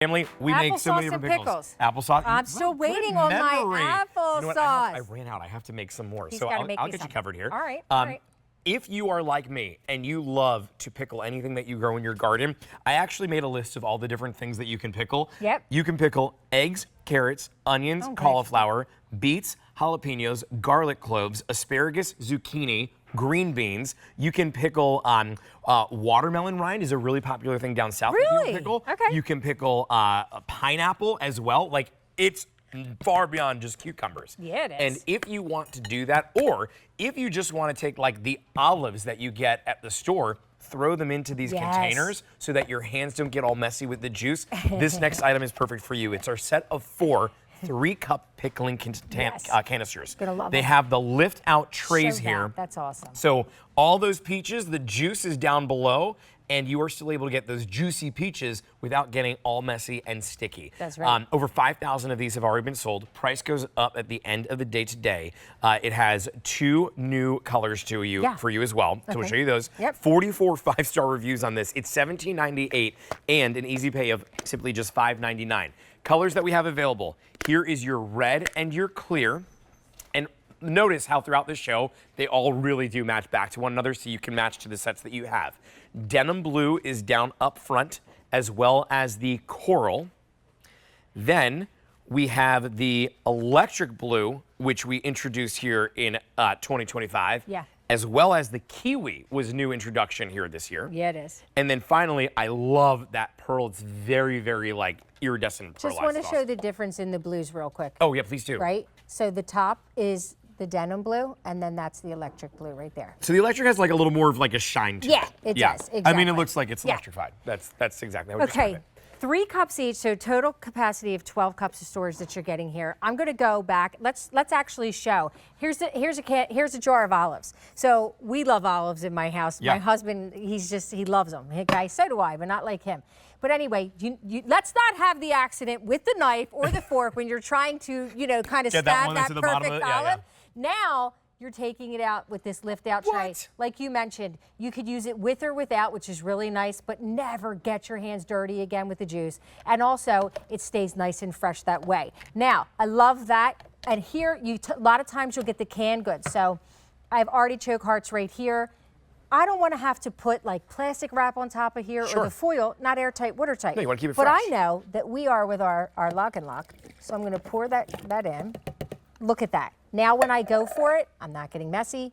Family, we make so many different pickles. Applesauce. I'm still waiting on my applesauce. You know what? I ran out. I have to make some more. So I'll get you covered here. All right. All right. If you are like me and you love to pickle anything that you grow in your garden, I actually made a list of all the different things that you can pickle. Yep. You can pickle eggs, carrots, onions, cauliflower, beets, jalapenos, garlic cloves, asparagus, zucchini, green beans. You can pickle watermelon rind is a really popular thing down south. Really? You can pickle. Okay. You can pickle a pineapple as well. Like, it's far beyond just cucumbers. Yeah, it is. And if you want to do that, or if you just want to take like the olives that you get at the store, throw them into these containers so that your hands don't get all messy with the juice, this next item is perfect for you. It's our set of 4 3-cup pickling canisters. Gonna love they them. have the lift-out trays here. That's awesome. So all those peaches, the juice is down below, and you are still able to get those juicy peaches without getting all messy and sticky. That's right. Over 5,000 of these have already been sold. Price goes up at the end of the day today. It has 2 new colors for you as well. So we'll show you those. Yep. 44 5-star reviews on this. It's $17.98 and an easy pay of simply just $5.99. Colors that we have available. Here is your red and your clear. And notice how throughout the show, they all really do match back to one another, so you can match to the sets that you have. Denim blue is down up front, as well as the coral. Then we have the electric blue, which we introduced here in 2025. Yeah. As well as the kiwi was a new introduction here this year. Yeah, it is. And then finally, I love that pearl. It's very, very like iridescent pearl. Just want to show the difference in the blues real quick. Oh, yeah, please do. Right? So the top is the denim blue, and then that's the electric blue right there. So the electric has like a little more of like a shine to it. Yeah, it does. Exactly. I mean, it looks like it's electrified. That's exactly how we describe it. 3 cups each, so total capacity of 12 cups of storage that you're getting here. I'm going to go back. Let's actually show. Here's a jar of olives. So we love olives in my house. Yeah. My husband, he loves them. Okay, so do I, but not like him. But anyway, let's not have the accident with the knife or the fork when you're trying to, kind of stab that perfect olive. Now, you're taking it out with this lift-out tray. Like you mentioned, you could use it with or without, which is really nice, but never get your hands dirty again with the juice. And also, it stays nice and fresh that way. Now, I love that. And here, a lot of times you'll get the canned goods. So I have artichoke hearts right here. I don't want to have to put like plastic wrap on top of here or the foil, not airtight, watertight. No, you want to keep it fresh. But I know that we are with our LocknLock. So I'm going to pour that in. Look at that. Now when I go for it, I'm not getting messy.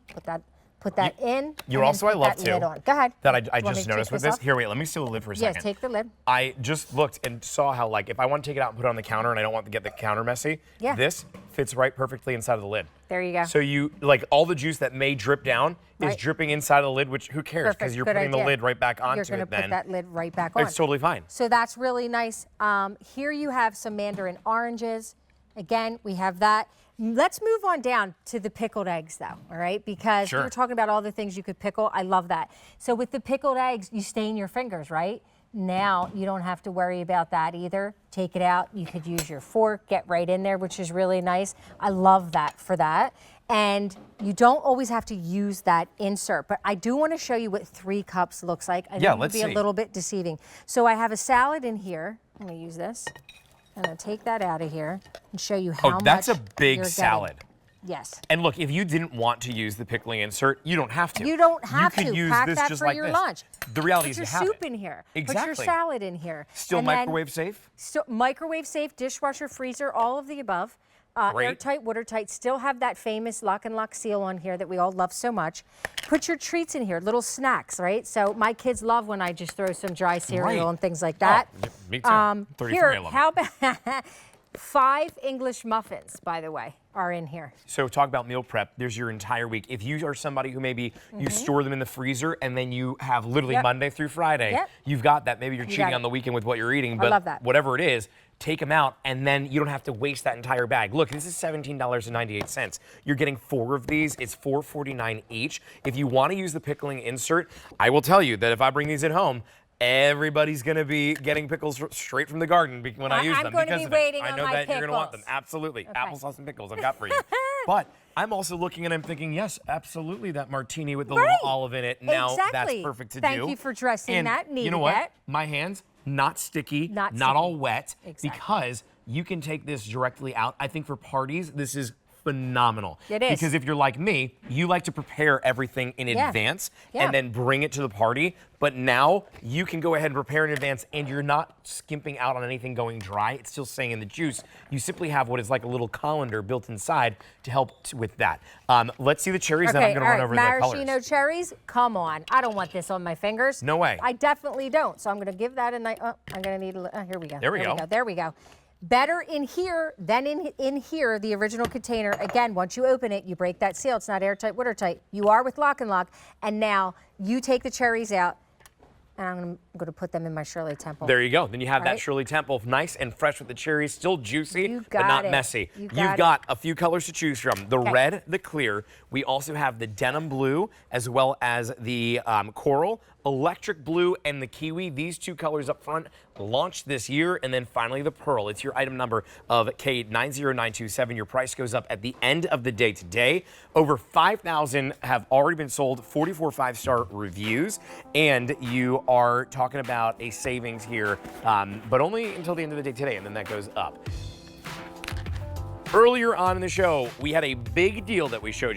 Put that in. You're also, I love too. Go ahead. That I just noticed with this. Here, wait, let me seal the lid for a second. Yes, take the lid. I just looked and saw how, like, if I want to take it out and put it on the counter and I don't want to get the counter messy, this fits right perfectly inside of the lid. There you go. So you, like, all the juice that may drip down is dripping inside of the lid, which who cares? Because you're putting the lid right back onto it then. You're going to put that lid right back on. It's totally fine. So that's really nice. Here you have some mandarin oranges. Again, we have that. Let's move on down to the pickled eggs, though, all right? Because we were talking about all the things you could pickle. I love that. So with the pickled eggs, you stain your fingers, right? Now you don't have to worry about that either. Take it out. You could use your fork, get right in there, which is really nice. I love that for that. And you don't always have to use that insert, but I do want to show you what 3 cups looks like. I think it would be a little bit deceiving. So I have a salad in here. I'm going to use this. I'm going to take that out of here and show you how much. Oh, that's a big you're salad. Getting. Yes. And look, if you didn't want to use the pickling insert, you don't have to. You don't have to. You could use Pack this that just for like your this. lunch. The reality is you have have your soup it. in here. Exactly. Put your salad in here. Still microwave safe? Still microwave safe, dishwasher, freezer, all of the above. Airtight, watertight, still have that famous LocknLock seal on here that we all love so much. Put your treats in here, little snacks, right? So my kids love when I just throw some dry cereal and things like that. Oh, me too. Here, how about 5 English muffins, by the way, are in here. So talk about meal prep. There's your entire week. If you are somebody who maybe you store them in the freezer and then you have literally Monday through Friday, you've got that. Maybe you're cheating on the weekend with what you're eating, but I love that. Whatever it is, take them out, and then you don't have to waste that entire bag. Look, this is $17.98. You're getting 4 of these. It's $4.49 each. If you want to use the pickling insert, I will tell you that if I bring these at home, everybody's going to be getting pickles straight from the garden when I use them. I'm going to be waiting on my pickles. I know that you're going to want them. Absolutely. Okay. Applesauce and pickles I've got for you. But I'm also looking and I'm thinking, yes, absolutely, that martini with the little olive in it. Now that's perfect to do. Thank you for dressing that. Needed you know what? that. My hands not sticky, Not not all sticky. wet, Exactly. because you can take this directly out. I think for parties, this is phenomenal. It is. Because if you're like me, you like to prepare everything in advance and then bring it to the party. But now you can go ahead and prepare in advance and you're not skimping out on anything going dry. It's still staying in the juice. You simply have what is like a little colander built inside to help with that. Let's see the cherries, then I'm going to run over the colors. Maraschino cherries, come on. I don't want this on my fingers. No way. I definitely don't. So I'm going to give that a nice, I'm going to need a here we go. There we go. There we go. Better in here than in here, the original container. Again, once you open it, you break that seal. It's not airtight, watertight. You are with LocknLock. And now you take the cherries out, and I'm going to put them in my Shirley Temple. There you go. Then you have that Shirley Temple, nice and fresh with the cherries, still juicy, but not messy. You've got a few colors to choose from. The red, the clear. We also have the denim blue, as well as the coral, electric blue, and the kiwi. These 2 colors up front launched this year, and then finally the pearl. It's your item number of K90927. Your price goes up at the end of the day today. Over 5,000 have already been sold, 44 5-star reviews, and you are talking about a savings here, but only until the end of the day today, and then that goes up. Earlier on in the show, we had a big deal that we showed you.